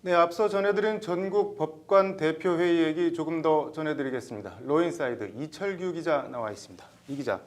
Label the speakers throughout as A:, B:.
A: 네, 앞서 전해드린 전국 법관 대표회의 얘기 조금 더 전해드리겠습니다. 로인사이드 이철규 기자 나와 있습니다. 이 기자,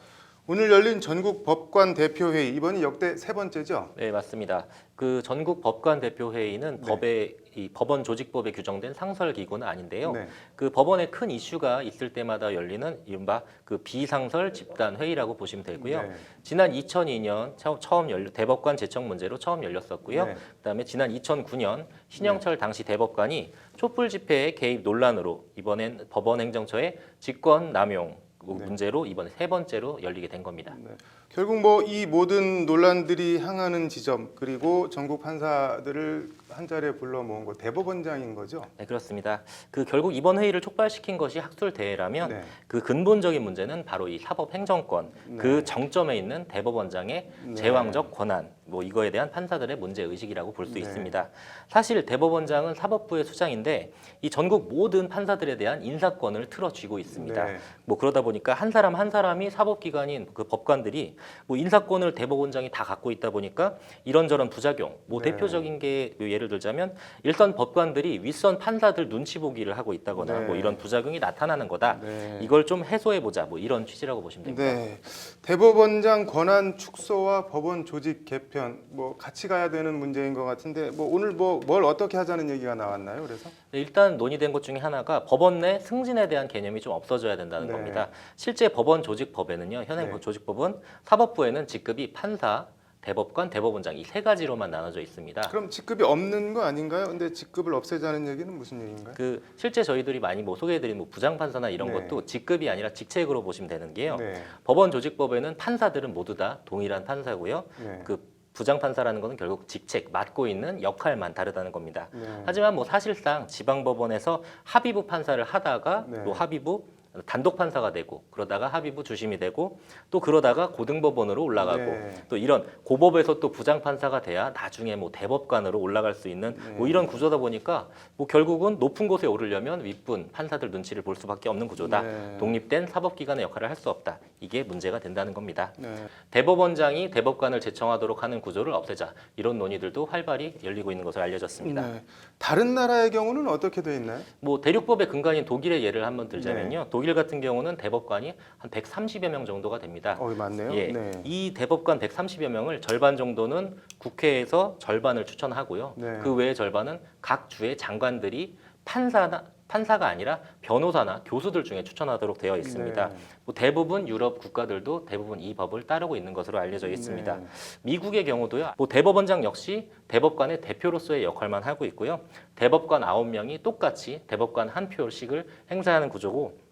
A: 오늘 열린 전국 법관 대표회의, 이번이 역대 세 번째죠?
B: 네, 맞습니다. 그 전국 법관 대표회의는
A: 네.
B: 이 법원 조직법에 규정된 상설 기구는 아닌데요.
A: 네.
B: 그 법원에 큰 이슈가 있을 때마다 열리는 이른바 그 비상설 집단 회의라고 보시면 되고요.
A: 네.
B: 지난 2002년 대법관 제청 문제로 처음 열렸었고요.
A: 네.
B: 그다음에 지난 2009년 신영철 당시 대법관이 촛불 집회의 개입 논란으로 이번엔 법원행정처의 직권 남용
A: 네.
B: 문제로 이번에 세 번째로 열리게 된 겁니다.
A: 네. 결국 뭐 이 모든 논란들이 향하는 지점, 그리고 전국 판사들을 한 자리에 불러 모은 거 대법원장인 거죠?
B: 네, 그렇습니다. 그 결국 이번 회의를 촉발시킨 것이 학술대회라면
A: 네.
B: 그 근본적인 문제는 바로 이 사법행정권
A: 네.
B: 그 정점에 있는 대법원장의
A: 네.
B: 제왕적 권한 뭐 이거에 대한 판사들의 문제 의식이라고 볼 수
A: 네.
B: 있습니다. 사실 대법원장은 사법부의 수장인데 이 전국 모든 판사들에 대한 인사권을 틀어쥐고 있습니다.
A: 네.
B: 뭐 그러다 보니까 한 사람 한 사람이 사법기관인 그 법관들이 뭐 인사권을 대법원장이 다 갖고 있다 보니까 이런저런 부작용, 뭐
A: 네.
B: 대표적인 게 예를 들자면 일선 법관들이 윗선 판사들 눈치 보기를 하고 있다거나
A: 네.
B: 뭐 이런 부작용이 나타나는 거다.
A: 네.
B: 이걸 좀 해소해 보자. 뭐 이런 취지라고 보시면 됩니다.
A: 네, 대법원장 권한 축소와 법원 조직 개편 뭐 같이 가야 되는 문제인 것 같은데 뭐 오늘 뭐 뭘 어떻게 하자는 얘기가 나왔나요? 그래서
B: 네, 일단 논의된 것 중에 하나가 법원 내 승진에 대한 개념이 좀 없어져야 된다는
A: 네.
B: 겁니다. 실제 법원 조직법에는요, 현행
A: 네.
B: 조직법은 사법부에는 직급이 판사, 대법관, 대법원장 이 세 가지로만 나눠져 있습니다.
A: 그럼 직급이 없는 거 아닌가요? 근데 직급을 없애자는 얘기는 무슨 얘기인가요?
B: 그 실제 저희들이 많이 뭐 소개해드린 뭐 부장판사나 이런
A: 네.
B: 것도 직급이 아니라 직책으로 보시면 되는 게요.
A: 네,
B: 법원 조직법에는 판사들은 모두 다 동일한 판사고요.
A: 네,
B: 그 부장판사라는 것은 결국 직책, 맡고 있는 역할만 다르다는 겁니다.
A: 네.
B: 하지만 뭐 사실상 지방법원에서 합의부 판사를 하다가
A: 네.
B: 또 합의부 단독 판사가 되고 그러다가 합의부 주심이 되고 또 그러다가 고등법원으로 올라가고
A: 네.
B: 또 이런 고법에서 또 부장 판사가 돼야 나중에 뭐 대법관으로 올라갈 수 있는 뭐 이런 구조다 보니까 뭐 결국은 높은 곳에 오르려면 윗분 판사들 눈치를 볼 수밖에 없는 구조다.
A: 네.
B: 독립된 사법기관의 역할을 할 수 없다. 이게 문제가 된다는 겁니다.
A: 네.
B: 대법원장이 대법관을 제청하도록 하는 구조를 없애자 이런 논의들도 활발히 열리고 있는 것으로 알려졌습니다.
A: 네. 다른 나라의 경우는 어떻게 돼 있나요?
B: 뭐 대륙법의 근간인 독일의 예를 한번 들자면요.
A: 네.
B: 독일 같은 경우는 대법관이 한 130여 명 정도가 됩니다.
A: 많네요.
B: 예,
A: 네.
B: 이 대법관 130여 명을 절반 정도는 국회에서 절반을 추천하고요.
A: 네.
B: 그 외의 절반은 각 주의 장관들이 판사가 아니라 변호사나 교수들 중에 추천하도록 되어 있습니다.
A: 네.
B: 뭐 대부분 유럽 국가들도 대부분 이 법을 따르고 있는 것으로 알려져 있습니다.
A: 네.
B: 미국의 경우도요. 뭐 대법원장 역시 대법관의 대표로서의 역할만 하고 있고요. 대법관 9명이 똑같이 대법관 한 표씩을 행사하는 구조고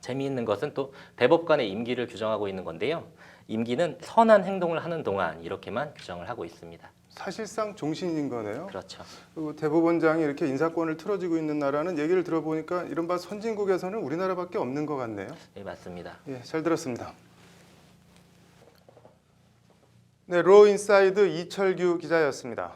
B: 재미있는 것은 또 대법관의 임기를 규정하고 있는 건데요. 임기는 선한 행동을 하는 동안 이렇게만 규정을 하고 있습니다.
A: 사실상 종신인 거네요.
B: 그렇죠.
A: 그리고 대법원장이 이렇게 인사권을 틀어지고 있는 나라는 얘기를 들어보니까 이른바 선진국에서는 우리나라밖에 없는 것 같네요.
B: 네, 맞습니다.
A: 예, 잘 들었습니다. 네, 로 인사이드 이철규 기자였습니다.